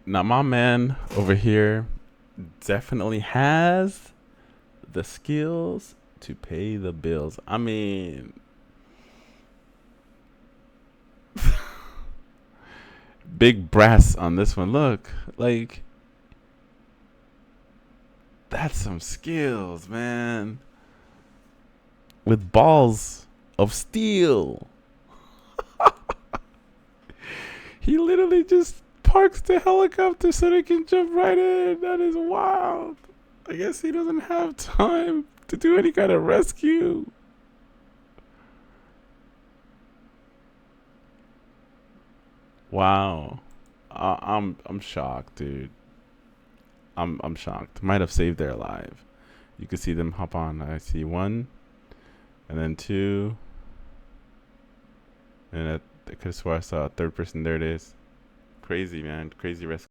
Now, my man over here definitely has the skills to pay the bills. I mean, big brass on this one. Look, like, that's some skills, man. With balls of steel. He literally just parks the helicopter so they can jump right in. That is wild. I guess he doesn't have time to do any kind of rescue. Wow. I'm shocked, dude. I'm shocked. Might have saved their life. You could see them hop on. I see one, and then two, and I could have swore I saw a third person. There it is. Crazy, man. Crazy rescue.